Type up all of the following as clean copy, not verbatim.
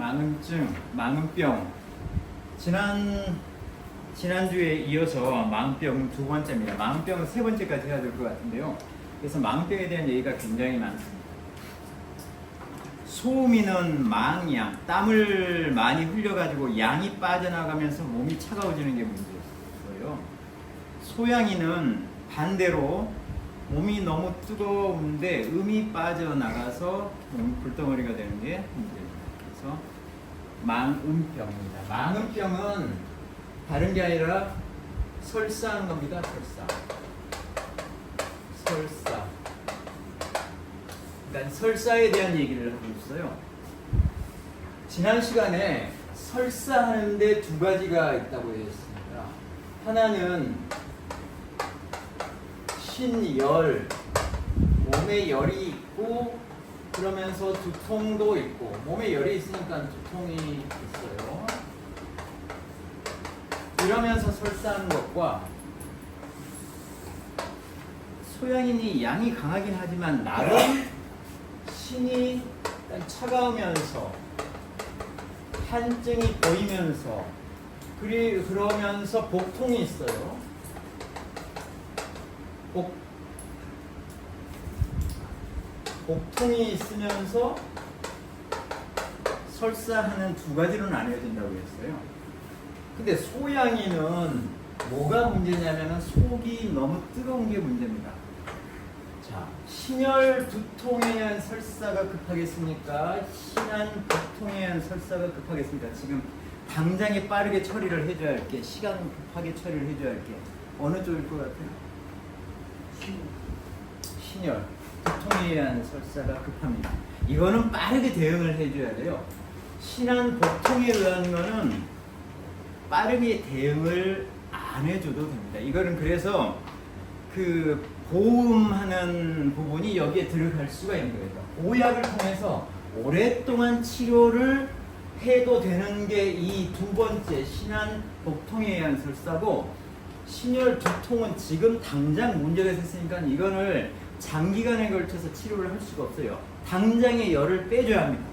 망음증, 망음병. 지난주에 이어서 망음병 두 번째입니다. 망음병은 세 번째까지 해야 될 것 같은데요. 그래서 망음병에 대한 얘기가 굉장히 많습니다. 소음이는 망양, 땀을 많이 흘려가지고 양이 빠져나가면서 몸이 차가워지는 게 문제였어요. 소양이는 반대로 몸이 너무 뜨거운데 음이 빠져나가서 불덩어리가 되는 게 문제입니다. 그래서 망음병입니다. 망음병은 다른 게 아니라 설사한 겁니다. 설사. 그러니까 설사에 대한 얘기를 하고 있어요. 지난 시간에 설사하는데 두 가지가 있다고 했습니다. 하나는 신열, 몸에 열이 있고 그러면서 두통도 있고, 몸에 열이 있으니까 두통이 있어요. 이러면서 설사하는 것과 소양인이 양이 강하긴 하지만 나름 신이 차가우면서 한증이 보이면서 그러면서 복통이 있어요. 복통이 있으면서 설사하는 두 가지로 나뉘어진다고 했어요. 근데 소양이는 뭐가 문제냐면 속이 너무 뜨거운 게 문제입니다. 자, 신열 두통에 의한 설사가 급하겠습니까? 신한 복통에 의한 설사가 급하겠습니까? 지금 당장에 빠르게 처리를 해줘야 할게, 시간 급하게 처리를 해줘야 할게. 어느 쪽일 것 같아요? 신열 두통에 의한 설사가 급합니다. 이거는 빠르게 대응을 해줘야 돼요. 신한 복통에 의한 거는 빠르게 대응을 안 해줘도 됩니다. 이거는 그래서 그 보험하는 부분이 여기에 들어갈 수가 있는 거예요. 보약을 통해서 오랫동안 치료를 해도 되는 게 이 두 번째 신한 복통에 의한 설사고, 신열 두통은 지금 당장 문제가 있으니까 이거를 장기간에 걸쳐서 치료를 할 수가 없어요. 당장에 열을 빼줘야 합니다.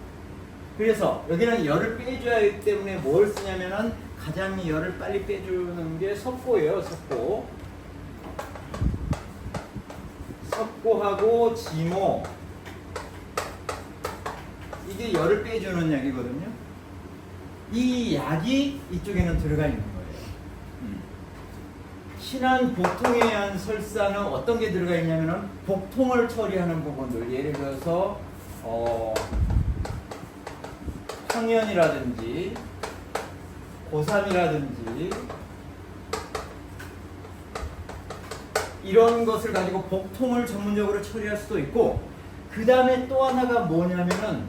그래서 여기는 열을 빼줘야 하기 때문에 뭘 쓰냐면은 가장 열을 빨리 빼주는 게 석고예요. 석고하고 지모, 이게 열을 빼주는 약이거든요. 이 약이 이쪽에는 들어가 있는 거예요. 신한 복통에 의한 설사는 어떤 게 들어가 있냐면은 복통을 처리하는 부분들, 예를 들어서 황현이라든지 고삼이라든지 이런 것을 가지고 복통을 전문적으로 처리할 수도 있고, 그 다음에 또 하나가 뭐냐면은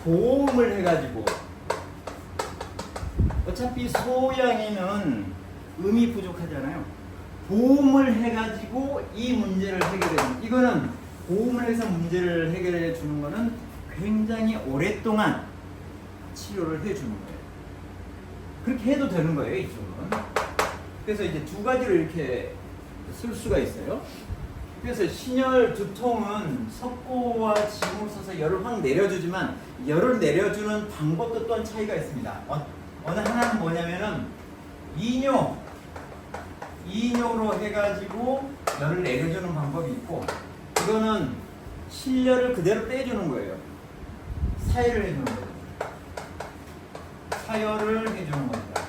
보험을 해가지고, 어차피 소양이는 음이 부족하잖아요. 보험을 해가지고 이 문제를 해결해주는, 이거는 보험을 해서 문제를 해결해 주는 거는 굉장히 오랫동안 치료를 해주는 거예요. 그렇게 해도 되는 거예요, 이쪽은. 그래서 이제 두 가지로 이렇게 쓸 수가 있어요. 그래서 신열 두통은 석고와 지모 써서 열을 확 내려주지만, 열을 내려주는 방법도 또한 차이가 있습니다. 어느 하나는 뭐냐면은 이뇨로 해가지고 열을 내려주는 방법이 있고, 이거는 신열을 그대로 빼주는 거예요. 사열을 해주는 거예요. 사열을 해주는 겁니다.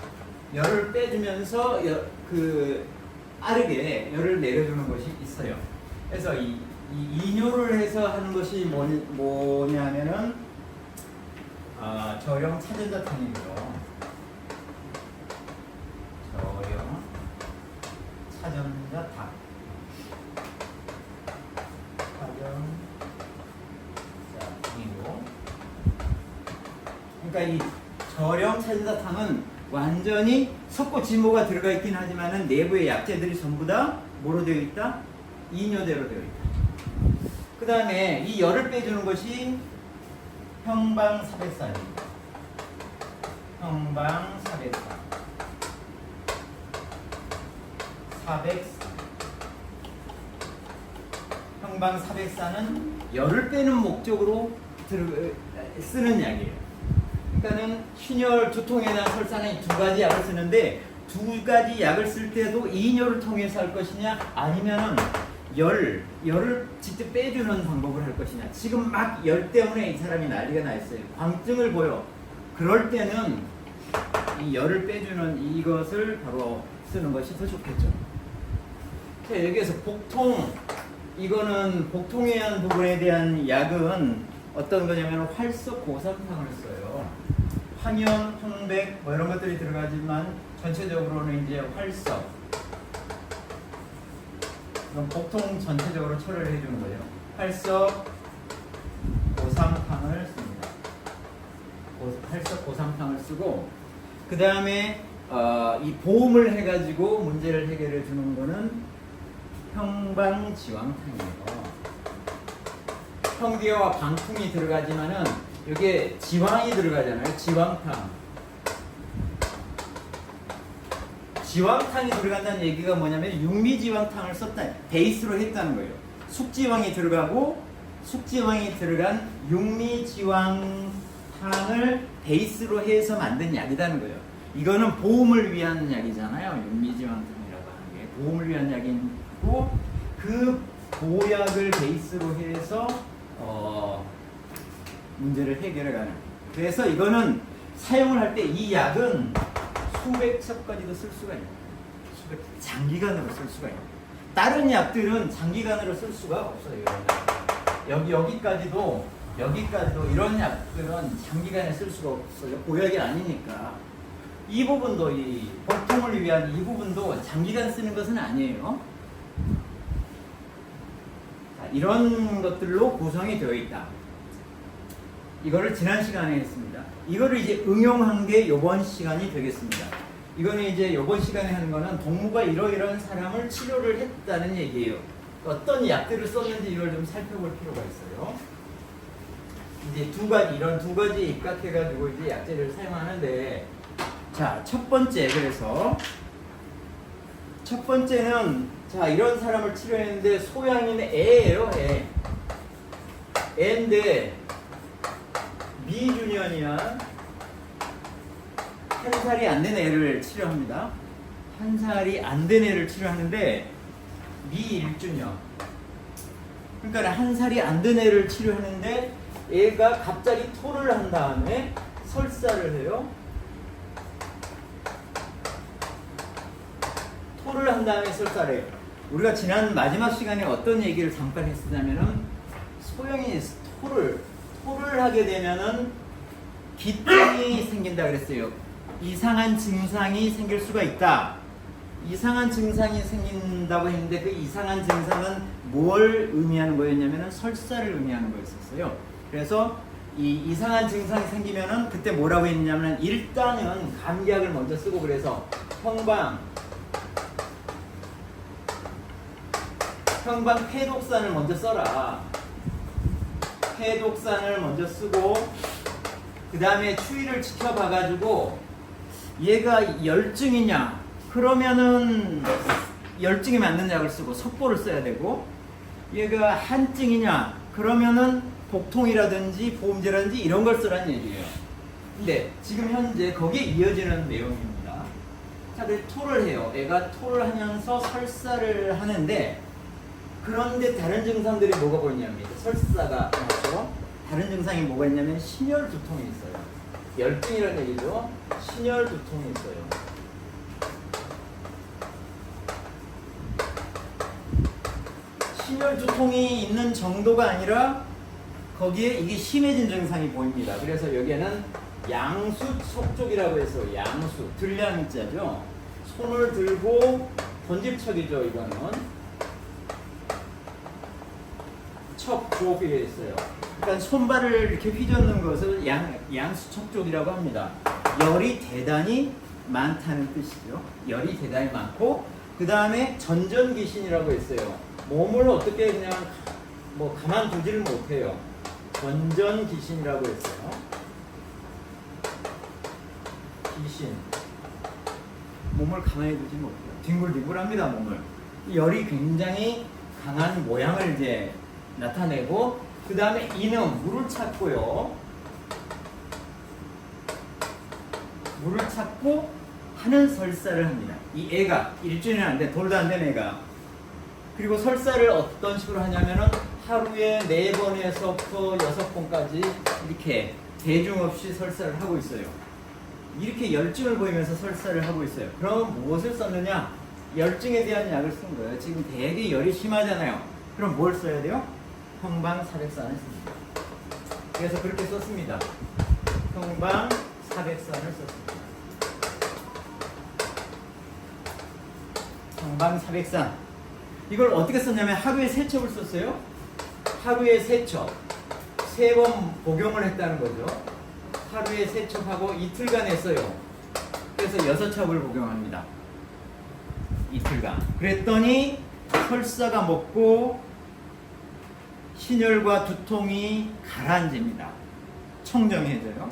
열을 빼주면서 빠르게 열을 내려주는 것이 있어요. 그래서 이 이뇨를 해서 하는 것이 뭐냐면은 저염 차전자탕이고요. 저염 차전자탕. 차전자탕이고, 그러니까 이 저염 차전자탕은 완전히 석고 지모가 들어가 있긴 하지만은 내부의 약재들이 전부 다 뭐로 되어 있다? 이뇨대로 되어 있다. 그 다음에 이 열을 빼주는 것이 형방사백산입니다. 형방사백산. 형방사백산은 열을 빼는 목적으로 쓰는 약이에요. 그러니까는 신혈 두통에 대한 설사는 이 두 가지 약을 쓰는데 두 가지 약을 쓸 때도 이뇨를 통해서 할 것이냐 아니면은 열을 직접 빼주는 방법을 할 것이냐. 지금 막 열 때문에 이 사람이 난리가 나 있어요. 광증을 보여. 그럴 때는 이 열을 빼주는 이것을 바로 쓰는 것이 더 좋겠죠. 자, 여기에서 복통, 이거는 복통에 의한 부분에 대한 약은 어떤 거냐면 활석 고삼탕을 써요. 황현, 황백 뭐 이런 것들이 들어가지만 전체적으로는 이제 활석. 그럼 복통 전체적으로 처리를 해주는 거예요. 활석 고삼탕을 씁니다. 활석 고삼탕을 쓰고 그 다음에 이 보험을 해가지고 문제를 해결해 주는 거는 형방지왕탕이에요. 형기와 방풍이 들어가지만은 여기에 지왕이 들어가잖아요. 지왕탕. 지왕탕이 들어간다는 얘기가 뭐냐면 육미지왕탕을 썼다. 베이스로 했다는 거예요. 숙지왕이 들어가고 숙지왕이 들어간 육미지왕탕을 베이스로 해서 만든 약이라는 거예요. 이거는 보험을 위한 약이잖아요. 육미지왕탕이라고 하는 게 보험을 위한 약이고 그 보약을 베이스로 해서 문제를 해결해가는. 그래서 이거는 사용을 할 때 이 약은 수백 첩까지도 쓸 수가 있는 거예요. 장기간으로 쓸 수가 있는 거예요. 다른 약들은 장기간으로 쓸 수가 없어요. 여기까지도 이런 약들은 장기간에 쓸 수가 없어요. 보약이 아니니까. 이 부분도 이 복통을 위한 이 부분도 장기간 쓰는 것은 아니에요. 자, 이런 것들로 구성이 되어 있다. 이거를 지난 시간에 했습니다. 이거를 이제 응용한 게 이번 시간이 되겠습니다. 이거는 이제 이번 시간에 하는 거는 동무가 이러이러한 사람을 치료를 했다는 얘기예요. 어떤 약들을 썼는지 이걸 좀 살펴볼 필요가 있어요. 이제 이런 두 가지 입각해가지고 이제 약재를 사용하는데, 자, 첫 번째는, 자, 이런 사람을 치료했는데 소양인 애예요, 애. 애인데, 미주년이야. 1살이 안 된 애를 치료합니다. 1살이 안 된 애를 치료하는데 미1주년. 그러니까 1살이 안 된 애를 치료하는데 애가 갑자기 토를 한 다음에 설사를 해요. 토를 한 다음에 설사를 해요. 우리가 지난 마지막 시간에 어떤 얘기를 잠깐 했었냐면은 소영이 토를 하게 되면은 기증이 생긴다 그랬어요. 이상한 증상이 생길 수가 있다. 이상한 증상이 생긴다고 했는데 그 이상한 증상은 뭘 의미하는 거였냐면은 설사를 의미하는 거였었어요. 그래서 이 이상한 증상이 생기면은 그때 뭐라고 했냐면 일단은 감기약을 먼저 쓰고 그래서 형방 폐독산을 먼저 써라. 폐독산을 먼저 쓰고 그 다음에 추위를 지켜봐가지고 얘가 열증이냐 그러면은 열증에 맞는 약을 쓰고 석보를 써야 되고 얘가 한증이냐 그러면은 복통이라든지 보험제라든지 이런 걸 쓰라는 얘기예요. 근데 지금 현재 거기에 이어지는 내용입니다. 자, 그래서 토를 해요. 애가 토를 하면서 설사를 하는데 그런데 다른 증상들이 뭐가 보이냐면 설사가 맞죠? 다른 증상이 뭐가 있냐면 신혈 두통이 있어요. 열증이라는 얘기죠. 신혈 두통이 있어요. 신혈 두통이 있는 정도가 아니라 거기에 이게 심해진 증상이 보입니다. 그래서 여기에는 양수 척족이라고 해서 양수, 들량자죠. 손을 들고 번집척이죠. 이거는 척족이 있어요. 그러니까 손발을 이렇게 휘젓는 것을 양수척족이라고 합니다. 열이 대단히 많다는 뜻이죠. 열이 대단히 많고 그 다음에 전전귀신이라고 했어요. 몸을 어떻게 그냥 뭐 가만두지를 못해요. 전전귀신이라고 했어요. 귀신. 몸을 가만히 두지 못해요. 뒹굴뒹굴합니다. 몸을. 열이 굉장히 강한 모양을 이제 나타내고 그 다음에 이는 물을 찾고요. 물을 찾고 하는 설사를 합니다. 이 애가 일주일은 안 돼, 돌도 안 된 애가. 그리고 설사를 어떤 식으로 하냐면은 하루에 4번에서부터 6번까지 이렇게 대중 없이 설사를 하고 있어요. 이렇게 열증을 보이면서 설사를 하고 있어요. 그럼 무엇을 썼느냐? 열증에 대한 약을 쓴 거예요. 지금 되게 열이 심하잖아요. 그럼 뭘 써야 돼요? 형방사백산을 씁니다. 그래서 그렇게 썼습니다. 형방사백산을 썼습니다. 형방사백산. 이걸 어떻게 썼냐면 하루에 3첩을 썼어요. 하루에 3첩. 3번 복용을 했다는 거죠. 하루에 3첩하고 이틀간 했어요. 그래서 6첩을 복용합니다. 이틀간. 그랬더니 설사가 먹고 신혈과 두통이 가라앉습니다. 청정해져요.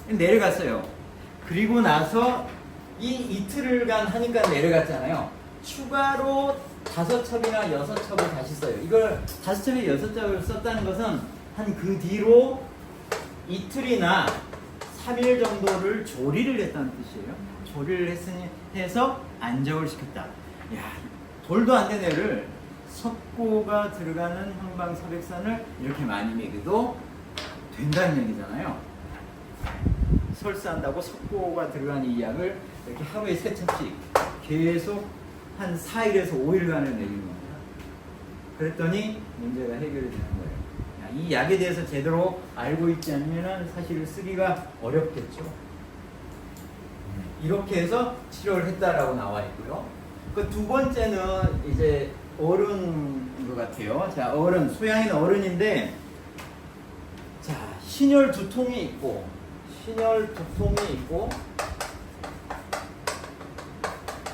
내려갔어요. 그리고 나서 이 이틀간 하니까 내려갔잖아요. 추가로 5첩이나 6첩을 다시 써요. 이걸 5첩에 6첩을 썼다는 것은 한 그 뒤로 이틀이나 3일 정도를 조리를 했다는 뜻이에요. 조리를 해서 안정을 시켰다. 야, 돌도 안 된 애를 석고가 들어가는 형방사백산을 이렇게 많이 먹여도 된다는 얘기잖아요. 설사한다고 석고가 들어간 이 약을 이렇게 하루에 3첩씩 계속 한 4일에서 5일간을 먹이는 겁니다. 그랬더니 문제가 해결이 되는 거예요. 이 약에 대해서 제대로 알고 있지 않으면 사실 쓰기가 어렵겠죠. 이렇게 해서 치료를 했다라고 나와 있고요. 그 두 번째는 이제 어른인 것 같아요. 자, 어른, 소양인 어른인데, 자, 신혈 두통이 있고,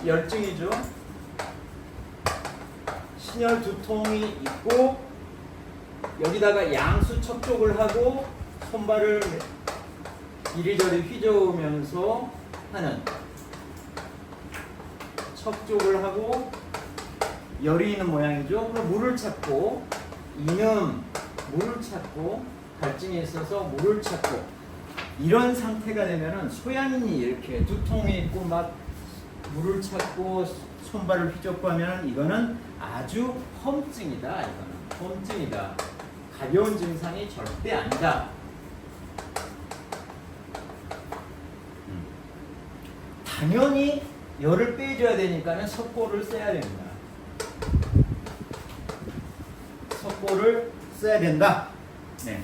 열증이죠. 신혈 두통이 있고, 여기다가 양수 척족을 하고 손발을 이리저리 휘저으면서 하는, 척족을 하고 열이 있는 모양이죠. 그럼 물을 찾고, 이는 물을 찾고, 갈증이 있어서 물을 찾고, 이런 상태가 되면은 소양인이 이렇게 두통이 있고 막 물을 찾고 손발을 휘젓고 하면 이거는 아주 험증이다. 이거는 험증이다. 가벼운 증상이 절대 아니다. 당연히 열을 빼줘야 되니까는 석고를 써야 됩니다. 석고를 써야 된다. 네.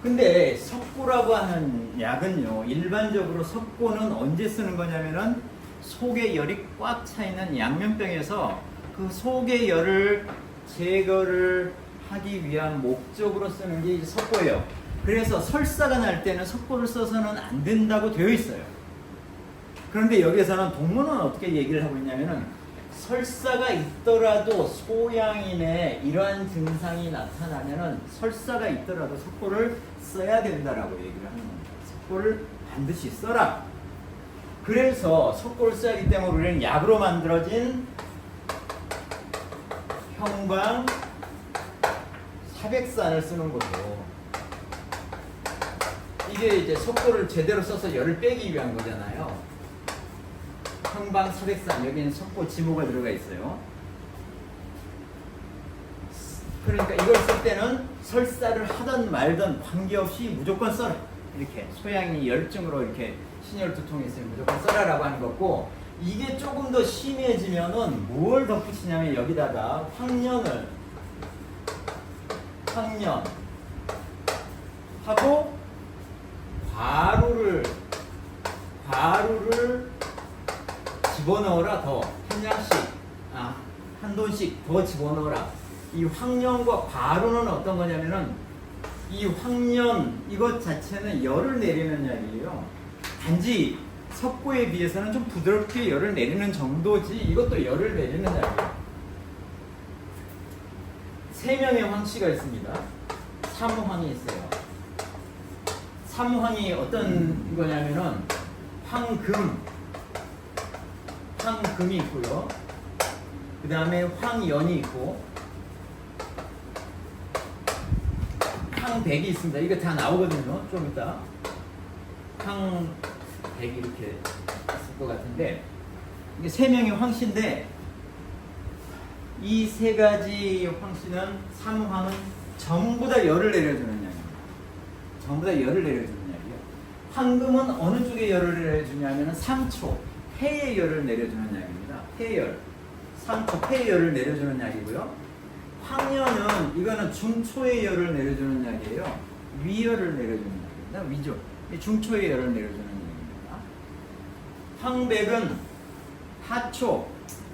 근데 석고라고 하는 약은요, 일반적으로 석고는 언제 쓰는 거냐면은 속에 열이 꽉 차 있는 양면병에서 그 속의 열을 제거를 하기 위한 목적으로 쓰는 게 이제 석고예요. 그래서 설사가 날 때는 석고를 써서는 안 된다고 되어 있어요. 그런데 여기에서는 동문은 어떻게 얘기를 하고 있냐면은 설사가 있더라도 소양인의 이러한 증상이 나타나면은 설사가 있더라도 석고를 써야 된다라고 얘기를 하는 겁니다. 석고를 반드시 써라. 그래서 석고를 써야 하기 때문에 우리는 약으로 만들어진 형방 사백산을 쓰는 거죠. 이게 이제 석고를 제대로 써서 열을 빼기 위한 거잖아요. 형방사백산, 여기는 석고 지모가 들어가 있어요. 그러니까 이걸 쓸 때는 설사를 하든 말든 관계없이 무조건 써라. 이렇게 소양이 열증으로 이렇게 신혈 두통이 있으면 무조건 써라라고 하는 거고, 이게 조금 더 심해지면은 뭘 덧붙이냐면 여기다가 황년을 하고 과루를 집어넣어라. 더 한 양씩, 한 돈씩 더 집어넣어라. 이 황년과 과루는 어떤 거냐면은 이 황년 이것 자체는 열을 내리는 약이에요. 단지 석고에 비해서는 좀 부드럽게 열을 내리는 정도지 이것도 열을 내리는 약이에요. 3명의 황씨가 있습니다. 삼황이 있어요. 삼황이 어떤 거냐면은 황금이 있고요. 그 다음에 황연이 있고 황백이 있습니다. 이거 다 나오거든요. 좀 이따. 황백이 이렇게 있을 것 같은데 이게 세 명이 황씨인데 이 세 가지 황씨는 삼황은 전부 다 열을 내려주는 양입니다. 전부 다 열을 내려주는 양이에요. 황금은 어느 쪽에 열을 내려주냐면 상초, 폐에 열을 내려주는 약입니다. 폐열, 상초, 폐에 열을 내려주는 약이고요. 황년은 이거는 중초의 열을 내려주는 약이에요. 위열을 내려주는 약입니다. 위죠. 중초의 열을 내려주는 약입니다. 황백은 하초,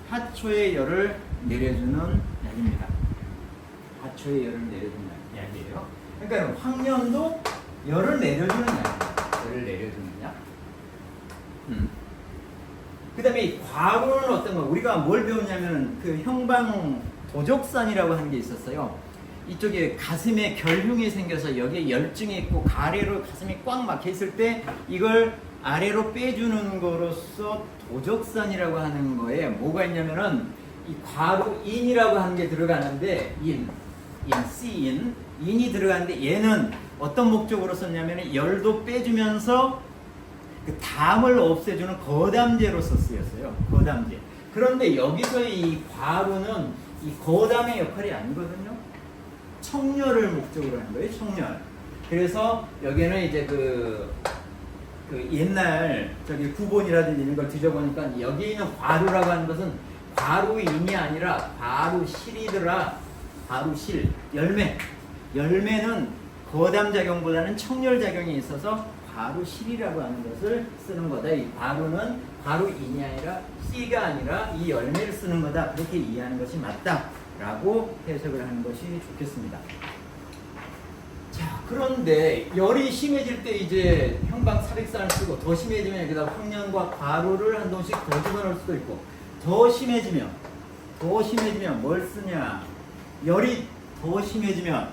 하초의 열을 내려주는 약입니다. 하초의 열을 내려주는 약이에요. 그러니까 황년도 열을 내려주는 약입니다. 열을 내려주는 약. 그 다음에 이 과로는 어떤 거? 우리가 뭘 배웠냐면 그 형방 도적산이라고 하는 게 있었어요. 이쪽에 가슴에 결흉이 생겨서 여기에 열증이 있고 가래로 가슴이 꽉 막혀 있을 때 이걸 아래로 빼주는 거로서 도적산이라고 하는 거에 뭐가 있냐면은 이 과로인이라고 하는 게 들어가는데 C인 인이 들어가는데 얘는 어떤 목적으로 썼냐면 열도 빼주면서 그 담을 없애주는 거담제로서 쓰였어요. 거담제. 그런데 여기서의 이 과로는 이 거담의 역할이 아니거든요. 청열을 목적으로 하는 거예요. 청열. 그래서 여기는 이제 그 옛날 저기 구본이라든지 이런 걸 뒤져보니까 여기 있는 과로라고 하는 것은 과로인이 아니라 과로실이더라. 과로실. 열매는 거담작용보다는 청열작용이 있어서 과로실이라고 하는 것을 쓰는 거다. 이 과로는 과로인이 아니라 씨가 아니라 이 열매를 쓰는 거다. 그렇게 이해하는 것이 맞다라고 해석을 하는 것이 좋겠습니다. 자, 그런데 열이 심해질 때 이제 형방 사백산을 쓰고 더 심해지면 여기다 황년과 과로를 한 동씩 더 집어넣을 수도 있고 더 심해지면 뭘 쓰냐? 열이 더 심해지면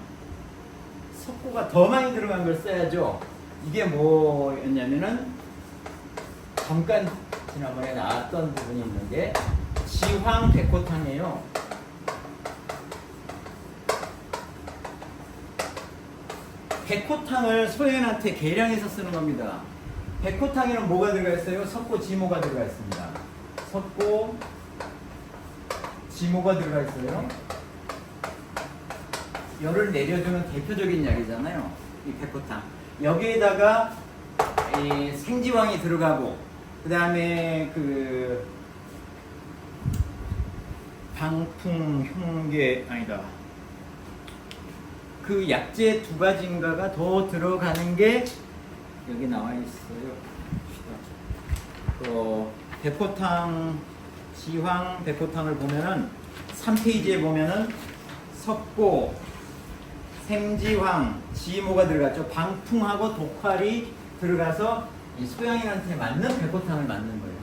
석고가 더 많이 들어간 걸 써야죠. 이게 뭐였냐면은 잠깐 지난번에 나왔던 부분이 있는데 지황백호탕이에요. 백호탕을 소연한테 계량해서 쓰는 겁니다. 백호탕에는 뭐가 들어가 있어요? 석고 지모가 들어가 있습니다. 석고 지모가 들어가 있어요. 열을 내려주는 대표적인 약이잖아요. 이 백호탕. 여기에다가 이 생지황이 들어가고 그 다음에 그 방풍, 흉계 아니다. 그 약재 두 가지인가가 더 들어가는 게 여기 나와 있어요. 그 백호탕 지황 백호탕을 보면은 3페이지에 보면은 석고, 생지황, 지모가 들어갔죠. 방풍하고 독활이 들어가서 이 소양인한테 맞는 백호탕을 만든 거예요.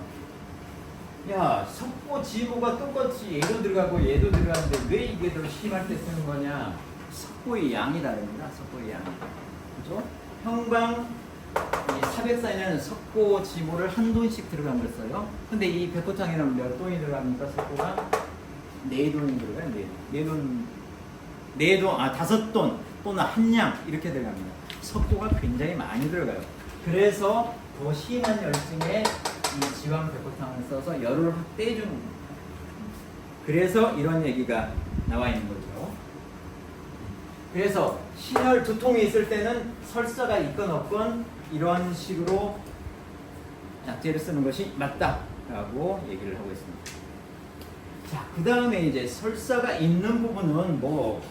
야, 석고, 지모가 똑같이 얘도 들어가고 얘도 들어가는데 왜 이게 더 심할 때 쓰는 거냐? 석고의 양이 다릅니다. 석고의 양이. 그죠? 형방 이 사백산에는 석고, 지모를 한 돈씩 들어간 걸 써요. 근데 이 백호탕에는 몇 돈이 들어갑니까? 석고가 4돈이 들어가요. 4돈, 5돈 또는 한 양 이렇게 들어갑니다. 석고가 굉장히 많이 들어가요. 그래서 더 심한 열증에 이 지황 백호탕을 써서 열을 확 빼주는 겁니다. 그래서 이런 얘기가 나와 있는 거죠. 그래서 신혈 두통이 있을 때는 설사가 있건 없건 이런 식으로 약재를 쓰는 것이 맞다라고 얘기를 하고 있습니다. 자, 그 다음에 이제 설사가 있는 부분은 뭐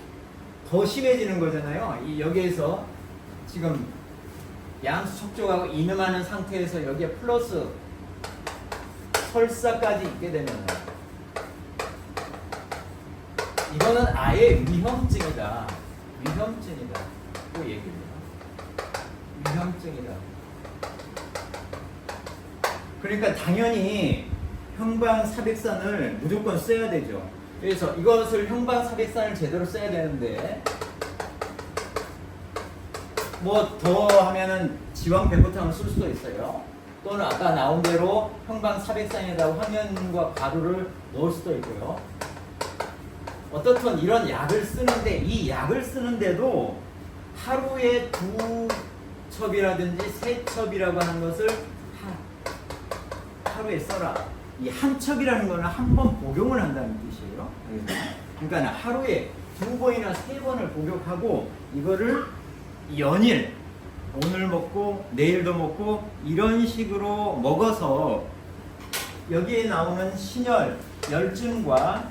더 심해지는 거잖아요. 이 여기에서 지금 양수 척족하고 이음하는 상태에서 여기에 플러스 설사까지 있게 되면 이거는 아예 위험증이다. 그 얘기입니다. 위험증이다. 그러니까 당연히 형방사백산을 무조건 써야 되죠. 그래서 이것을 형방사백산을 제대로 써야 되는데 뭐 더 하면은 지황백호탕을 쓸 수도 있어요. 또는 아까 나온 대로 형방사백산에다가 황연과 가루를 넣을 수도 있고요. 어떻든 이런 약을 쓰는데 이 약을 쓰는데도 하루에 겹첩이라든지 세첩이라고 하는 것을 하루에 써라. 이 한 첩이라는 거는 한 번 복용을 한다는 뜻이에요. 그러니까 하루에 2번이나 3번을 복용하고 이거를 연일 오늘 먹고 내일도 먹고 이런 식으로 먹어서 여기에 나오는 신열, 열증과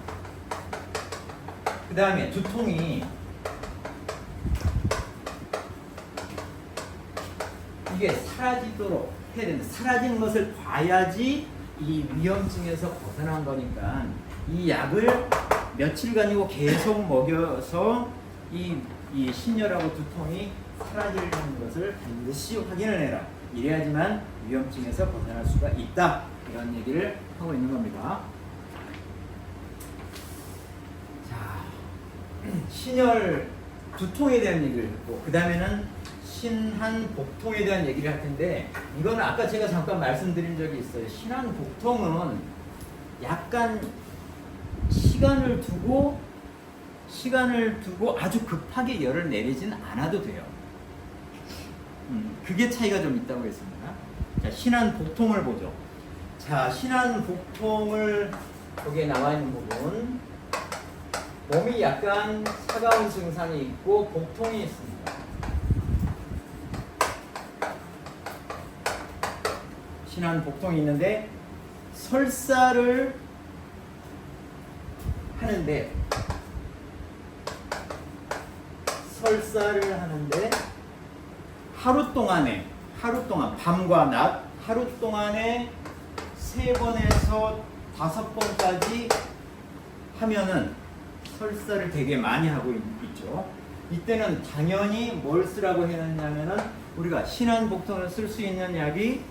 그 다음에 두통이 이게 사라지도록 해야 된다. 사라지는 것을 봐야지 이 위험증에서 벗어난 거니까 이 약을 며칠간이고 계속 먹여서 이 신열하고 두통이 사라지는 것을 반드시 확인을 해라. 이래야지만 위험증에서 벗어날 수가 있다. 이런 얘기를 하고 있는 겁니다. 자, 신열 두통에 대한 얘기를 했고 그 다음에는 신한복통에 대한 얘기를 할 텐데 이거는 아까 제가 잠깐 말씀드린 적이 있어요. 신한복통은 약간 시간을 두고 아주 급하게 열을 내리진 않아도 돼요. 그게 차이가 좀 있다고 했습니다. 자, 신한복통을 보죠. 자, 신한복통을 여기에 나와 있는 부분 몸이 약간 차가운 증상이 있고 복통이 있습니다. 신한복통이 있는데 설사를 하는데 하루 동안 밤과 낮 하루 동안에 3번에서 5번까지 하면은 설사를 되게 많이 하고 있죠. 이때는 당연히 뭘 쓰라고 해놨냐면은 우리가 신한복통을 쓸 수 있는 약이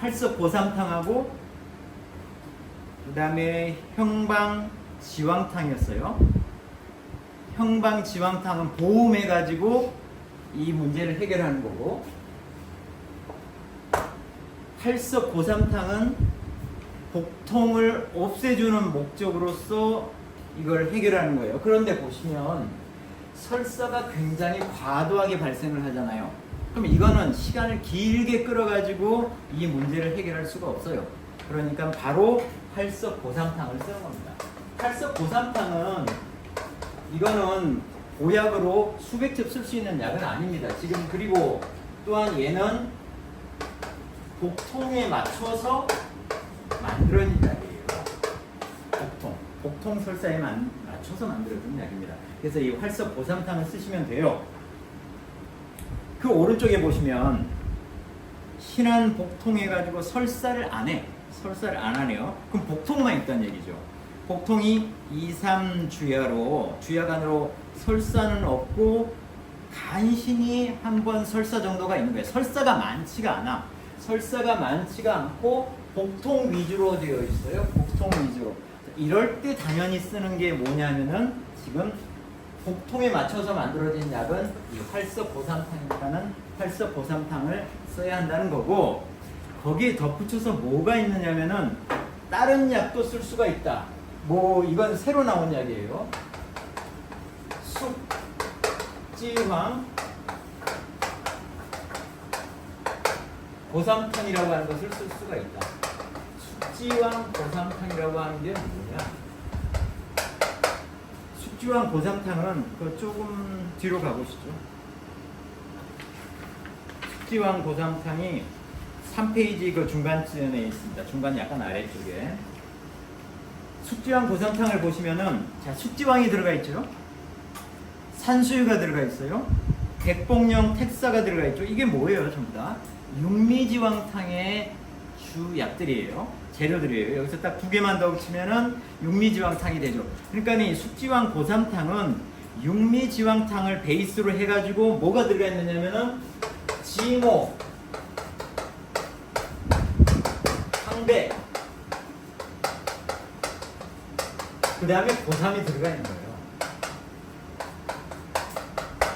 활석보삼탕하고 그 다음에 형방지왕탕이었어요. 형방지왕탕은 보험해가지고 이 문제를 해결하는 거고 활석보삼탕은 복통을 없애주는 목적으로서 이걸 해결하는 거예요. 그런데 보시면 설사가 굉장히 과도하게 발생을 하잖아요. 그럼 이거는 시간을 길게 끌어가지고 이 문제를 해결할 수가 없어요. 그러니까 바로 활석보삼탕을 쓰는 겁니다. 활석보삼탕은 이거는 보약으로 수백 첩 쓸 수 있는 약은 아닙니다. 지금 그리고 또한 얘는 복통에 맞춰서 만들어진 약이에요. 복통 설사에 맞춰서 만들어진 약입니다. 그래서 이 활석보삼탕을 쓰시면 돼요. 그 오른쪽에 보시면 신한복통 해가지고 설사를 안 하네요. 그럼 복통만 있다는 얘기죠. 복통이 2, 3주야로 주야간으로 설사는 없고 간신히 한 번 설사 정도가 있는 거예요. 설사가 많지가 않고 복통 위주로 되어 있어요. 복통 위주로. 이럴 때 당연히 쓰는 게 뭐냐면은 지금 복통에 맞춰서 만들어진 약은 이 활석보삼탕이라는 활석보삼탕을 써야 한다는 거고 거기에 덧붙여서 뭐가 있느냐면은 다른 약도 쓸 수가 있다. 이건 새로 나온 약이에요. 숙지황 보삼탕이라고 하는 것을 쓸 수가 있다. 숙지황 보삼탕이라고 하는 게 뭐냐? 숙지황 보삼탕은 조금 뒤로 가보시죠. 숙지황 보삼탕이 3페이지 그 중간쯤에 있습니다. 중간 약간 아래쪽에. 숙지황 보삼탕을 보시면은 자, 숙지황이 들어가 있죠. 산수유가 들어가 있어요. 백봉령 택사가 들어가 있죠. 이게 뭐예요? 전부 다 육미지왕탕의 주약들이에요. 재료들이에요. 여기서 딱 2개만 더 붙이면은 육미지왕탕이 되죠. 그러니까 이 숙지황 보삼탕은 육미지왕탕을 베이스로 해가지고 뭐가 들어가 있느냐면은 지모, 황배, 그 다음에 보삼이 들어가 있는 거예요.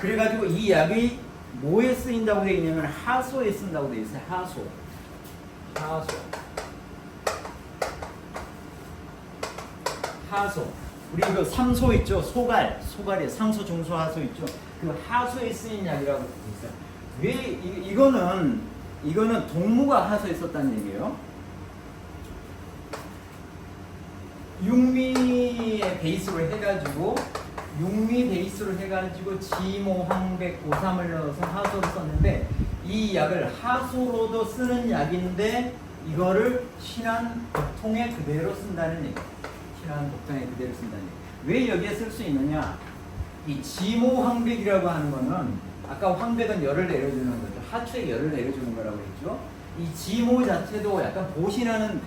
그래가지고 이 약이 뭐에 쓰인다고 되어 있냐면 하소에 쓴다고 되어 있어요. 하소. 우리 이거 삼소 있죠? 소갈이에요. 상소, 중소, 하소 있죠? 그 하소에 쓰인 약이라고 되어 있어요. 왜 이거는 동무가 하소에 썼다는 얘기예요. 육미의 베이스로 해가지고 지모, 황백, 고삼을 넣어서 하소를 썼는데 이 약을 하소로도 쓰는 약인데 이거를 신안 복통에 그대로 쓴다는 얘기예요. 신안 복통에 그대로 쓴다는 얘기예요. 왜 여기에 쓸 수 있느냐? 이 지모 황백이라고 하는 거는 아까 황백은 열을 내려주는 거죠. 하초에 열을 내려주는 거라고 했죠. 이 지모 자체도 약간 보신하는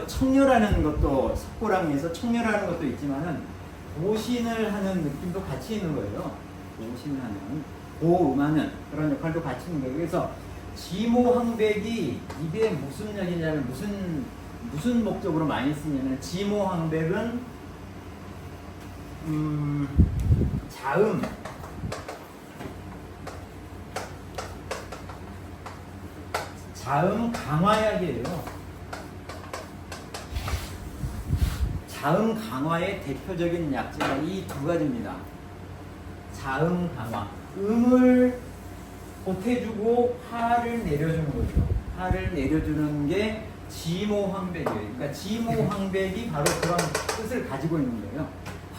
청열하는 것도 석고랑에서 청열하는 것도 있지만은 보신을 하는 느낌도 같이 있는 거예요. 보신하는 보음하는 그런 역할도 같이 있는 거예요. 그래서 지모 황백이 입에 무슨 약이냐면 무슨 목적으로 많이 쓰냐면 지모 황백은 자음 강화약이에요. 자음 강화의 대표적인 약재가 이 두 가지입니다. 자음 강화. 음을 보태주고 화를 내려주는 거죠. 화를 내려주는 게 지모황백이에요. 그러니까 지모황백이 바로 그런 뜻을 가지고 있는 거예요.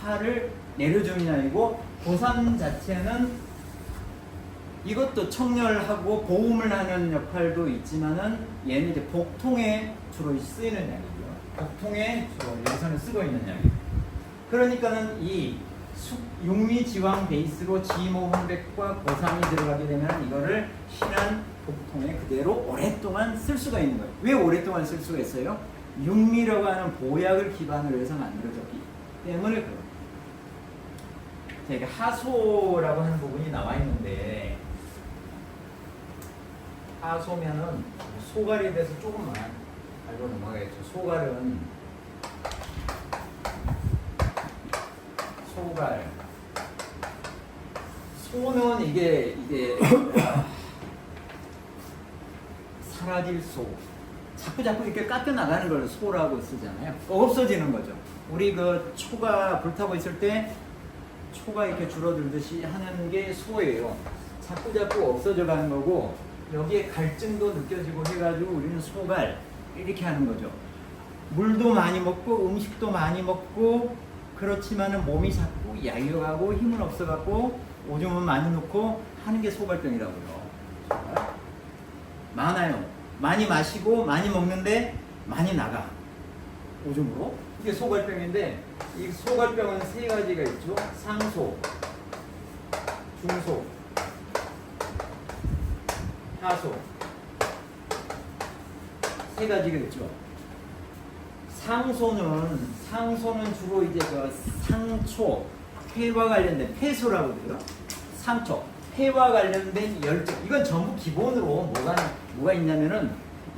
화를 내려주는 약이고 고삼 자체는 이것도 청열하고 보음을 하는 역할도 있지만은 얘는 이제 복통에 주로 쓰이는 약이죠. 복통에 주로 여기서는 쓰고 있는 약이에요. 그러니까는 이 육미지황 베이스로 지모 황백과 고삼이 들어가게 되면 이거를 신안 복통에 그대로 오랫동안 쓸 수가 있는 거예요. 왜 오랫동안 쓸 수가 있어요? 육미라고 하는 보약을 기반으로 해서 만들어졌기 때문에 그래요. 이게 하소라고 하는 부분이 나와 있는데 하소면은 소갈에 대해서 조금만 알고 넘어가겠죠. 소갈. 소는 이게 사라질 소. 자꾸 이렇게 깎여 나가는 걸 소라고 쓰잖아요. 없어지는 거죠. 우리 그 초가 불타고 있을 때 초가 이렇게 줄어들듯이 하는 게 소예요. 자꾸 없어져 가는 거고 여기에 갈증도 느껴지고 해가지고 우리는 소갈 이렇게 하는 거죠. 물도 많이 먹고 음식도 많이 먹고 그렇지만은 몸이 자꾸 야유가고 힘은 없어갖고 오줌은 많이 넣고 하는 게 소갈병이라고요. 많아요. 많이 마시고 많이 먹는데 많이 나가 오줌으로. 이게 소갈병인데 이 소갈병은 세 가지가 있죠. 상소, 중소, 하소. 세 가지가 있죠. 상소는 주로 이제 그 상초, 폐와 관련된 폐소라고 그래요. 상초, 폐와 관련된 열증. 이건 전부 기본으로 뭐가 있냐면은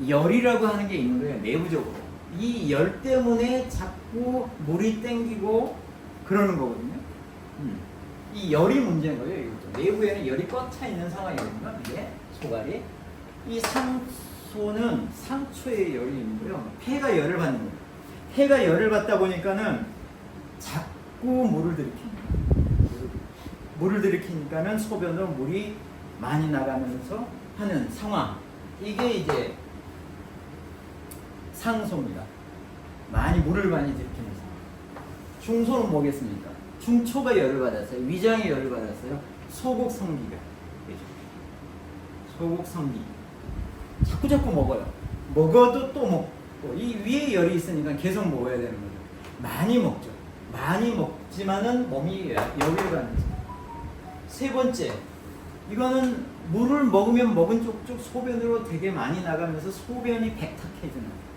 열이라고 하는 게 있는 거예요. 내부적으로. 이 열 때문에 자꾸 물이 땡기고 그러는 거거든요. 이 열이 문제인 거예요. 이것도. 내부에는 열이 꽉 차 있는 상황이거든요. 이게 소갈이. 이 상소는 상초에 열이 있는 거예요. 폐가 열을 받는 거예요. 폐가 열을 받다 보니까는 자꾸 물을 들이키니까는 소변으로 물이 많이 나가면서 하는 상황. 이게 이제 상소입니다. 물을 많이 들이키는 상황. 중소는 뭐겠습니까? 중초가 열을 받았어요. 위장이 열을 받았어요. 소국성기가. 소국성기. 자꾸 먹어요. 먹어도 또 먹고. 이 위에 열이 있으니까 계속 먹어야 되는 거죠. 많이 먹죠. 많이 먹지만은 몸이 여기로 가는 거죠. 세 번째, 이거는 물을 먹으면 먹은 쪽쪽 소변으로 되게 많이 나가면서 소변이 백탁해지는,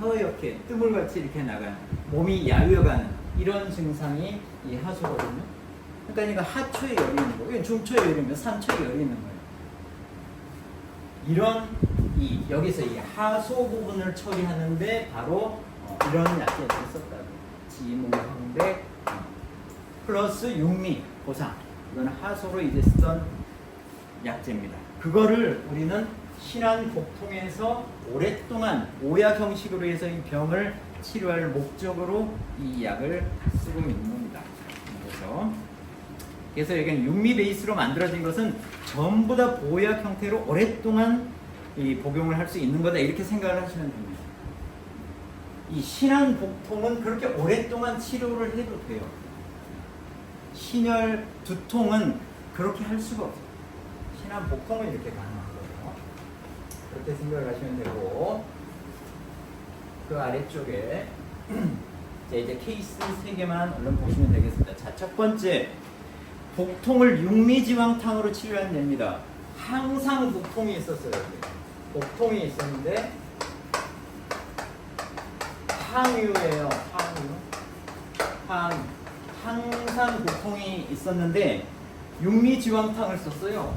허옇게 뜨물같이 이렇게 나가는, 몸이 야위어가는 이런 증상이 이 하소거든요. 그러니까 하초에 열이 있는 거예요. 중초에 열이 있는 거예요. 상초에 열이 있는 거예요. 이런 여기서 이 하소 부분을 처리하는데 바로 이런 약재를 썼다고. 지모황백 플러스 육미, 고상. 이거는 하소로 이제 쓰던 약재입니다. 그거를 우리는 신안 복통에서 오랫동안 오약 형식으로 해서 이 병을 치료할 목적으로 이 약을 쓰고 있는 겁니다. 그래서 그래서 여기는 육미 베이스로 만들어진 것은 전부 다 보약 형태로 오랫동안 이 복용을 할 수 있는 거다, 이렇게 생각을 하시면 됩니다. 이 신한 복통은 그렇게 오랫동안 치료를 해도 돼요. 신혈 두통은 그렇게 할 수가 없어요. 신한 복통은 이렇게 가능한 거예요. 그렇게 생각을 하시면 되고, 그 아래쪽에 이제 케이스 3개만 얼른 보시면 되겠습니다. 자, 첫 번째, 복통을 육미지왕탕으로 치료하는 예입니다. 항상 복통이 있었어요. 복통이 있었는데 항유예요. 항유. 항상 복통이 있었는데 육미지왕탕을 썼어요.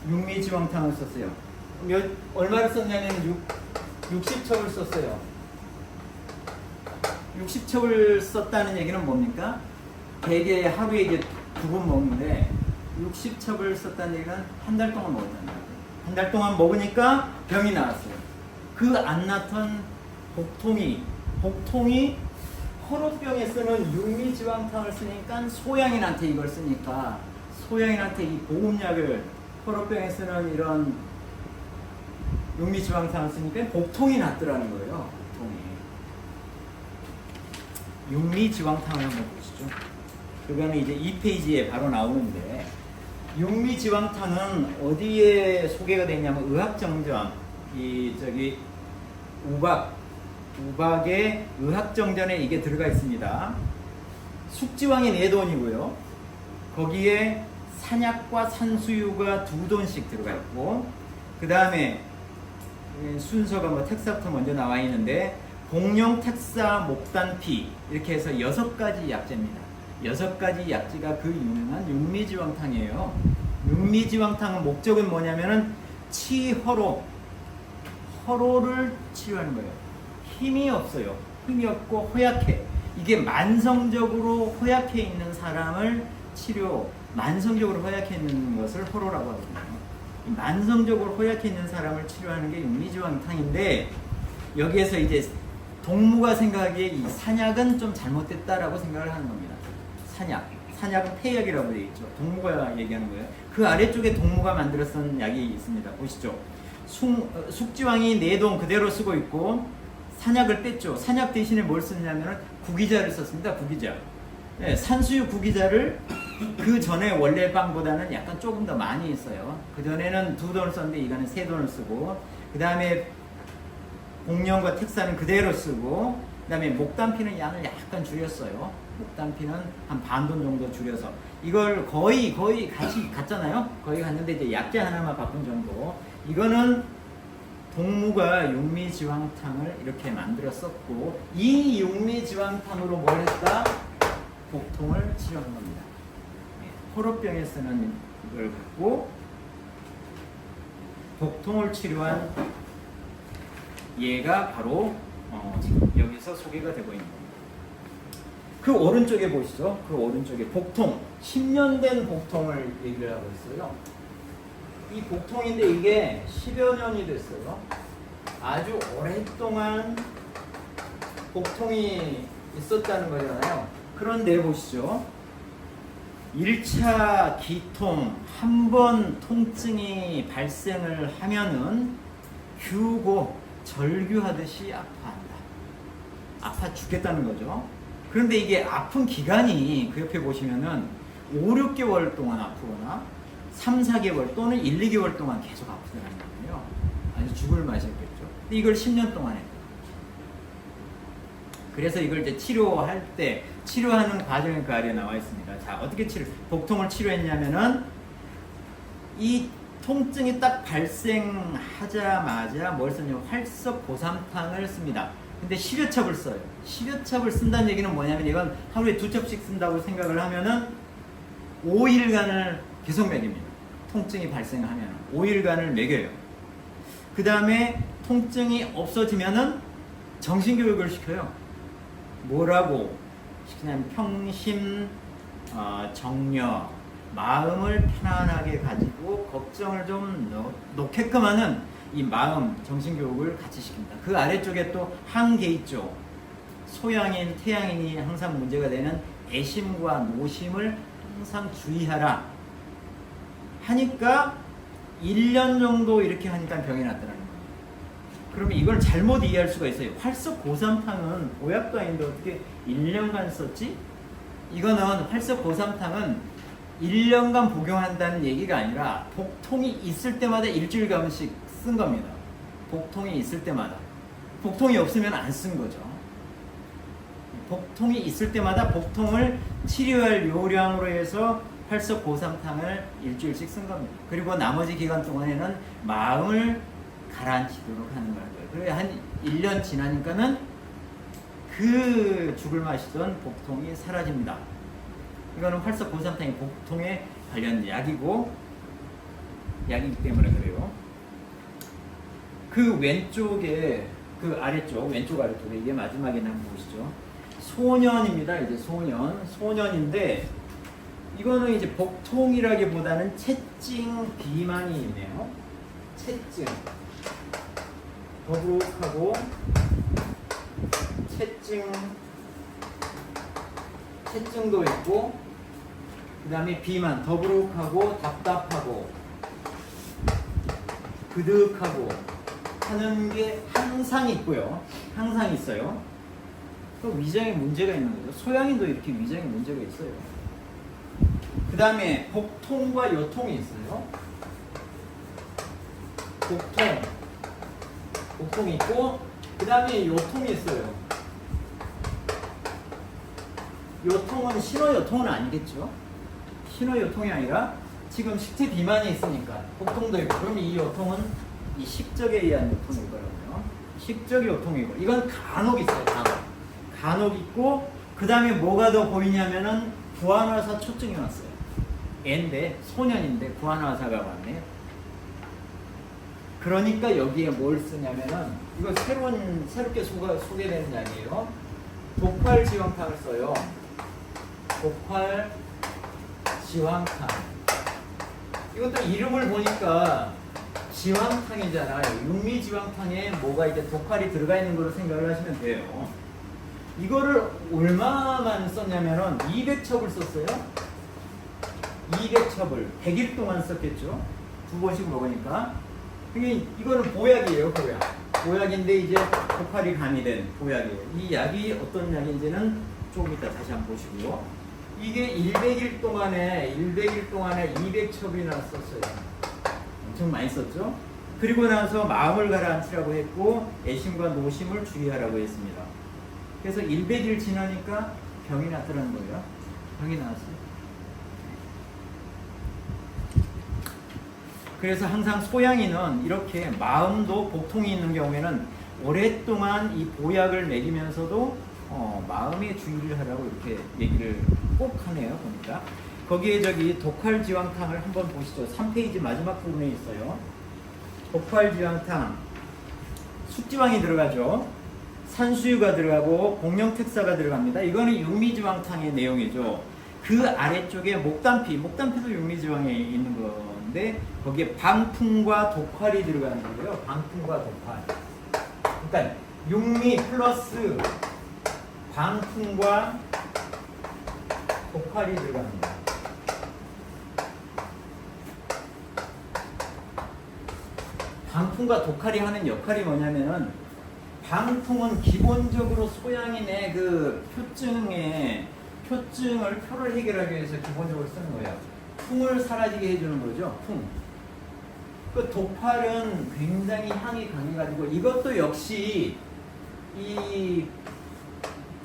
육미지왕탕을 썼어요. 얼마를 썼냐면 60첩을 썼어요. 60첩을 썼다는 얘기는 뭡니까? 대개 하루에 이제 2번 먹는데 60첩을 썼다는 얘기는 한 달 동안 먹었다는 거예요. 한 달 동안 먹으니까 병이 나왔어요. 그 안 나던 복통이 호로병에 쓰는 육미지왕탕을 쓰니까 소양인한테 이걸 쓰니까 소양인한테 이 보온약을 호로병에 쓰는 이런 육미지왕탕을 쓰니까 복통이 낫더라는 거예요. 복통이. 육미지왕탕을 한번 보시죠. 그거는 이제 2페이지에 바로 나오는데, 육미지왕탕은 어디에 소개가 되냐면 의학정전, 우박의 의학정전에 이게 들어가 있습니다. 숙지왕이 4돈이고요. 거기에 산약과 산수유가 2돈씩 들어가 있고, 그 다음에 순서가 뭐 텍사부터 먼저 나와 있는데, 복령, 텍사, 목단피 이렇게 해서 6가지 약재입니다. 6가지 약재가 그 유명한 육미지왕탕이에요. 육미지왕탕은 목적은 뭐냐면은 허로를 치료하는 거예요. 힘이 없어요. 힘이 없고 허약해. 이게 만성적으로 허약해 있는 사람을 만성적으로 허약해 있는 것을 허로라고 하거든요. 만성적으로 허약해 있는 사람을 치료하는 게 육미지왕탕인데, 여기에서 이제 동무가 생각하기에 이 산약은 좀 잘못됐다라고 생각을 하는 겁니다. 산약은 폐약이라고 되어 있죠. 동무가 얘기하는 거예요. 그 아래쪽에 동무가 만들어 쓴 약이 있습니다. 보시죠. 숙지왕이 4돈 그대로 쓰고 있고, 산약을 뺐죠. 산약 대신에 뭘 썼냐면 구기자를 썼습니다. 구기자. 네, 산수유 구기자를 그 전에 원래 빵보다는 약간 조금 더 많이 있어요. 그 전에는 2돈을 썼는데 이거는 3돈을 쓰고, 그 다음에 복령과 텍사는 그대로 쓰고, 그 다음에 목단피는 양을 약간 줄였어요. 목단피는 한 반돈 정도 줄여서, 이걸 거의 같이 갔잖아요. 거의 갔는데 이제 약재 하나만 바꾼 정도. 이거는 동무가 육미지왕탕을 이렇게 만들었었고, 이 육미지왕탕으로 뭘 했다? 복통을 치료한 겁니다. 호로병에 쓰는 이걸 갖고 복통을 치료한 얘가 바로 지금 여기서 소개가 되고 있는 겁니다. 그 오른쪽에 보시죠. 그 오른쪽에 복통, 10년 된 복통을 얘기를 하고 있어요. 이 복통인데 이게 10여 년이 됐어요. 아주 오랫동안 복통이 있었다는 거잖아요. 그런데 보시죠. 1차 기통, 한 번 통증이 발생을 하면은 휴고, 절규하듯이 아파한다. 아파 죽겠다는 거죠. 그런데 이게 아픈 기간이 그 옆에 보시면은 5, 6개월 동안 아프거나 3, 4개월 또는 1, 2개월 동안 계속 아프다는 거예요. 아주 죽을 맛이었겠죠. 근데 이걸 10년 동안 했다. 그래서 이걸 이제 치료하는 과정이 그 아래에 나와 있습니다. 자, 어떻게 복통을 치료했냐면은, 이 통증이 딱 발생하자마자 뭘 쓰냐면 활석고삼탕을 씁니다. 근데 10여 첩을 써요. 10여 첩을 쓴다는 얘기는 뭐냐면, 이건 하루에 2첩씩 쓴다고 생각을 하면은 5일간을 계속 먹입니다. 통증이 발생하면 5일간을 먹여요. 그 다음에 통증이 없어지면은 정신교육을 시켜요. 뭐라고 시키냐면 평심, 정려, 마음을 편안하게 가지고 걱정을 좀 놓게끔 하는 이 마음 정신교육을 같이 시킵니다. 그 아래쪽에 또 항계 있죠. 소양인, 태양인이 항상 문제가 되는 애심과 노심을 항상 주의하라 하니까 1년 정도 이렇게 하니까 병이 났더라는 거예요. 그러면 이걸 잘못 이해할 수가 있어요. 활석 고삼탕은 보약도 아닌데 어떻게 1년간 썼지? 이거는 활석 고삼탕은 1년간 복용한다는 얘기가 아니라 복통이 있을 때마다 일주일간씩 쓴 겁니다. 복통이 있을 때마다. 복통이 없으면 안 쓴 거죠. 복통이 있을 때마다 복통을 치료할 요량으로 해서 활석 고삼탕을 일주일씩 쓴 겁니다. 그리고 나머지 기간 동안에는 마음을 가라앉히도록 하는 거예요. 그래 한 1년 지나니까는 그 죽을 마시던 복통이 사라집니다. 이거는 활석 고삼탕이 복통에 관련 약이기 때문에 그래요. 그 왼쪽에 그 아래쪽 왼쪽 아래쪽에 이게 마지막에는 한번 보시죠. 소년입니다. 이제 소년인데 이거는 이제 복통이라기보다는 채증 비만이 있네요. 채증 더부룩하고 채증도 있고 그 다음에 비만 더부룩하고 답답하고 그득하고 하는 게 항상 있고요. 항상 있어요. 또 위장에 문제가 있는 거죠. 소양인도 이렇게 위장에 문제가 있어요. 그 다음에 복통과 요통이 있어요. 복통이 있고 그 다음에 요통이 있어요. 요통은 신호요통은 아니겠죠. 신호요통이 아니라 지금 식체 비만이 있으니까 복통도 있고 그럼 이 요통은 이 식적에 의한 요통일 거라고요. 식적 요통이고 이건 간혹 있어요. 간혹 있고 그 다음에 뭐가 더 보이냐면은 구안화사 초증이 왔어요. 애인데 소년인데 구안화사가 왔네요. 그러니까 여기에 뭘 쓰냐면은 이거 새롭게 소개되는 약이에요. 독활지황탕을 써요. 독활지황탕. 이것도 이름을 보니까 지황탕이잖아요. 육미지황탕에 뭐가 이제 독활이 들어가 있는 걸로 생각을 하시면 돼요. 이거를 얼마만 썼냐면은 200첩을 썼어요. 200첩을 100일 동안 썼겠죠. 2번씩 먹으니까. 이거는 보약이에요. 보약인데 이제 독활이 가미된 보약이에요. 이 약이 어떤 약인지는 조금 이따 다시 한번 보시고요. 이게 100일 동안에 200첩이나 썼어요. 엄청 많이 썼죠. 그리고 나서 마음을 가라앉히라고 했고 애심과 노심을 주의하라고 했습니다. 그래서 100일 지나니까 병이 났더라는 거예요. 병이 나왔어요. 그래서 항상 소양이는 이렇게 마음도 복통이 있는 경우에는 오랫동안 이 보약을 먹이면서도 마음의 주의를 하라고 이렇게 얘기를 꼭 하네요. 보니까 거기에 저기 독활지황탕을 한번 보시죠. 3페이지 마지막 부분에 있어요. 독활지황탕 숙지황이 들어가죠. 산수유가 들어가고 복령택사가 들어갑니다. 이거는 육미지황탕의 내용이죠. 그 아래쪽에 목단피도 육미지황에 있는 건데 거기에 방풍과 독활이 들어가는 거고요. 방풍과 독활. 그러니까 육미 플러스 방풍과 독활이 들어갑니다. 방풍과 독활이 하는 역할이 뭐냐면은 방풍은 기본적으로 소양인의 그 표를 해결하기 위해서 기본적으로 쓰는 거예요. 풍을 사라지게 해주는 거죠. 풍. 그 독활은 굉장히 향이 강해가지고 이것도 역시 이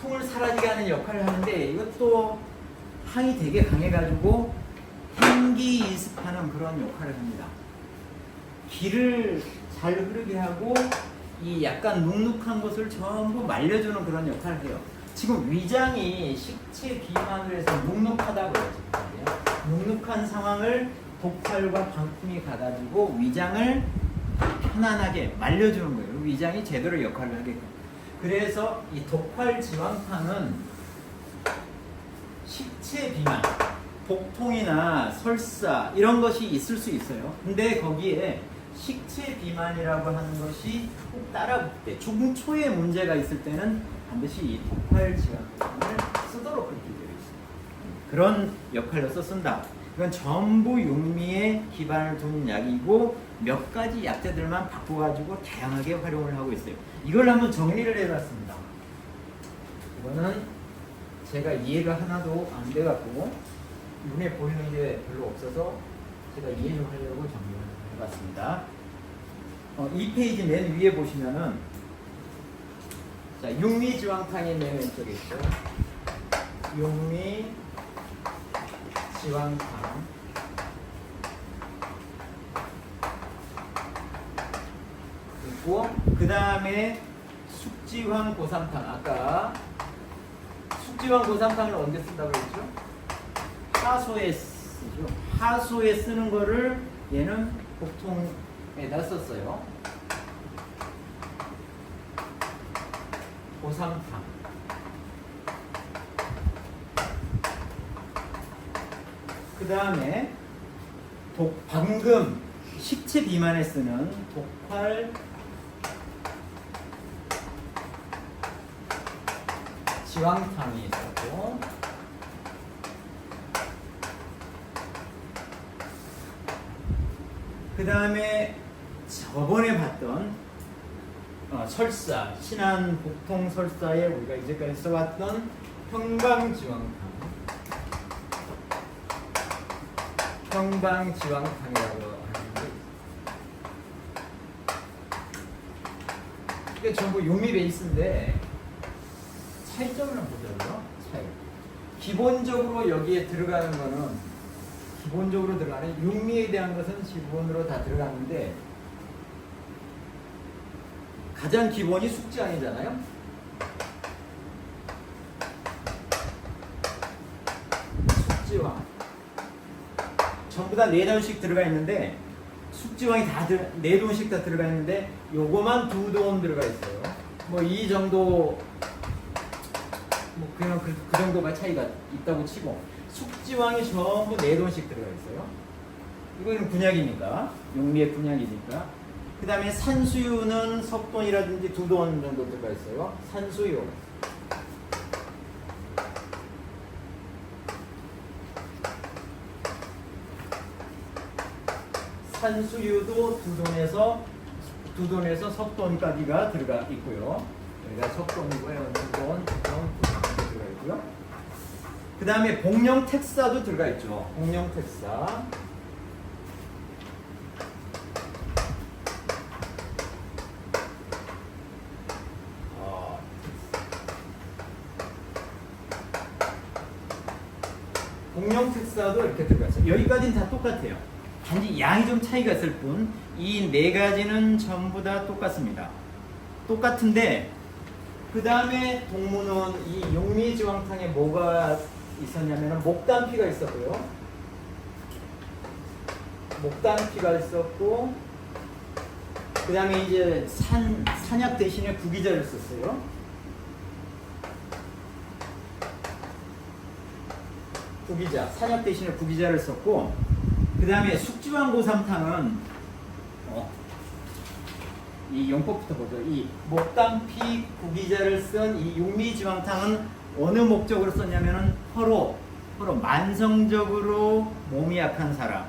풍을 사라지게 하는 역할을 하는데 이것도 향이 되게 강해가지고 향기 이습하는 그런 역할을 합니다. 기를 잘 흐르게 하고 이 약간 눅눅한 것을 전부 말려주는 그런 역할을 해요. 지금 위장이 식체 비만을 해서 눅눅하다고 해요. 눅눅한 상황을 독활과 방풍이 가가지고 위장을 편안하게 말려주는 거예요. 위장이 제대로 역할을 하게끔. 그래서 이 독활지황탕은 식체 비만, 복통이나 설사 이런 것이 있을 수 있어요. 근데 거기에 식체 비만이라고 하는 것이 꼭 따라붙을 때, 중초에 문제가 있을 때는 반드시 이 독활지방을 쓰도록 그렇게 되어 있습니다. 그런 역할로서 쓴다. 이건 전부 육미에 기반을 둔 약이고 몇 가지 약재들만 바꿔가지고 다양하게 활용을 하고 있어요. 이걸 한번 정리를 해봤습니다. 이거는 제가 이해가 하나도 안 돼갖고 눈에 보이는 게 별로 없어서 제가 이해 좀 하려고 정리를 해봤습니다. 이 페이지 맨 위에 보시면은 자, 육미지왕탕이 맨 왼쪽에 있죠. 육미지왕탕 있고, 그 다음에 숙지황 고삼탕. 아까 숙지황 고삼탕을 언제 쓴다고 했죠? 하소에 쓰죠. 하소에 쓰는 거를 얘는 복통에다 썼어요. 고삼탕. 그 다음에 방금 식체 비만에 쓰는 독활 지왕탕이 있었고, 그 다음에 저번에 봤던 설사, 신안 복통 설사에 우리가 이제까지 써왔던 평방지왕탕, 평방지왕탕이라고 하는데, 이게 전부 육미 베이스인데 차이점을 한번 보자고요. 차이. 기본적으로 여기에 들어가는 거는, 기본적으로 들어가는 육미에 대한 것은 기본으로 다 들어가는데, 가장 기본이 숙지황이잖아요. 숙지황 전부 다 4돈씩 들어가 있는데, 숙지황이 다 4돈씩 다 들어가 있는데 요거만 2돈 들어가 있어요. 뭐 이 정도, 뭐 그냥 그 정도가 차이가 있다고 치고, 숙지황이 전부 4돈씩 들어가 있어요. 이거는 군약이니까, 육미의 군약이니까. 그 다음에 산수유는 석돈이라든지 2돈 정도 들어가 있어요. 산수유. 산수유도 2돈에서 석돈까지가 들어가 있고요. 여기가 석돈이고요. 2돈 들어가 있고요. 그 다음에 복령택사도 들어가 있죠. 복령택사. 복령택사도 이렇게 들어가 있어요. 여기까지는 다 똑같아요. 단지 양이 좀 차이가 있을 뿐, 이 4가지는 전부 다 똑같습니다. 똑같은데, 그 다음에 동문은 이 육미지왕탕에 뭐가 있었냐면 목단피가 있었고요. 목단피가 있었고, 그 다음에 이제 산약 대신에 구기자를 썼어요. 구기자, 산약 대신에 구기자를 썼고, 그 다음에 숙지황 고삼탕은 이 용법부터 보죠. 이 목단피 구기자를 쓴 이 육미지왕탕은 어느 목적으로 썼냐면은 서로 만성적으로 몸이 약한 사람,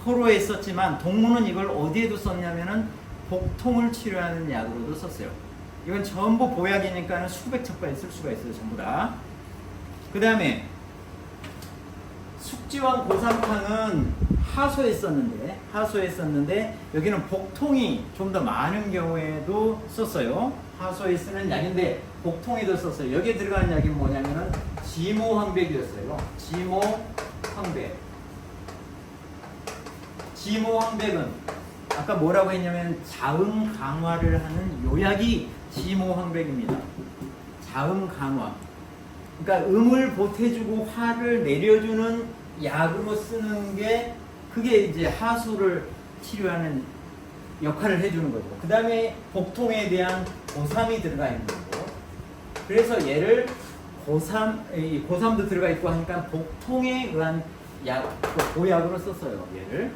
호로에 썼지만 동문은 이걸 어디에도 썼냐면은 복통을 치료하는 약으로도 썼어요. 이건 전부 보약이니까 수백 척까지 쓸 수가 있어요. 전부 다. 그 다음에 숙지황 고삼탕은 하소에 썼는데 여기는 복통이 좀 더 많은 경우에도 썼어요. 하소에 쓰는 약인데 복통에도 썼어요. 여기에 들어가는 약이 뭐냐면은 지모황백이었어요. 지모황백. 지모황백은 아까 뭐라고 했냐면 자음 강화를 하는 요약이 지모황백입니다. 자음 강화. 그러니까 음을 보태주고 화를 내려주는 약으로 쓰는 게, 그게 이제 하소를 치료하는 역할을 해주는 거고, 그 다음에 복통에 대한 고삼이 들어가 있는 거고, 그래서 얘를 고삼도 들어가 있고 하니까 복통에 의한 약, 보약으로 썼어요. 얘를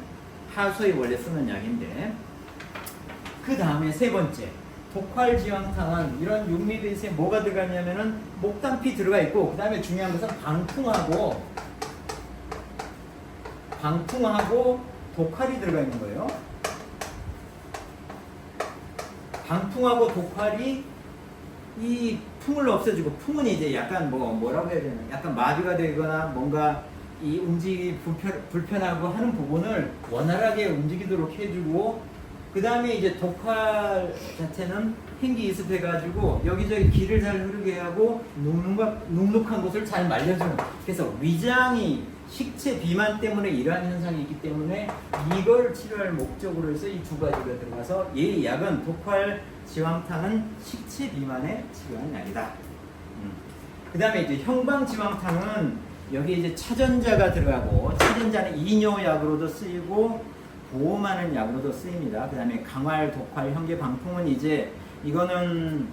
타소에 원래 쓰는 약인데, 그 다음에 세 번째 독활지황탕은 이런 육미 베이스에 뭐가 들어가냐면은 목단피 들어가 있고, 그 다음에 중요한 것은 방풍하고 독활이 들어가 있는 거예요. 방풍하고 독활이 이 풍을 없애주고, 풍은 이제 약간 뭐라고 해야 되나, 약간 마비가 되거나 뭔가 이 움직이기 불편하고 하는 부분을 원활하게 움직이도록 해주고, 그 다음에 이제 독활 자체는 행기 이습해가지고 여기저기 기를 잘 흐르게 하고 눅눅한 곳을 잘 말려주는, 그래서 위장이 식체 비만 때문에 이러한 현상이 있기 때문에 이걸 치료할 목적으로 해서 이 두 가지가 들어가서, 이 약은 독활 지황탕은 식체 비만에 치료하는 약이다. 그 다음에 이제 형방지황탕은 여기 이제 차전자가 들어가고, 차전자는 이뇨약으로도 쓰이고 보호하는 약으로도 쓰입니다. 그 다음에 강활, 독활, 현계, 방풍은 이제 이거는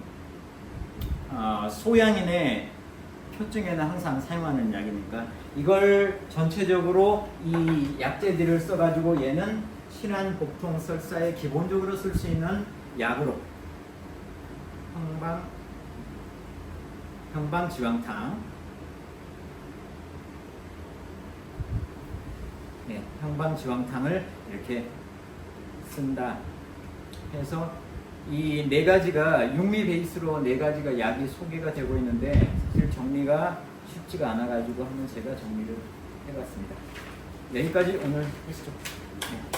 소양인의 표증에는 항상 사용하는 약이니까 이걸 전체적으로 이 약재들을 써가지고 얘는 신안, 복통, 설사에 기본적으로 쓸 수 있는 약으로 형방지황탕, 네, 형방지황탕을 이렇게 쓴다 해서 이 네 가지가 육미 베이스로 네 가지가 약이 소개가 되고 있는데, 사실 정리가 쉽지가 않아 가지고 한번 제가 정리를 해봤습니다. 여기까지 오늘 하시죠. 네.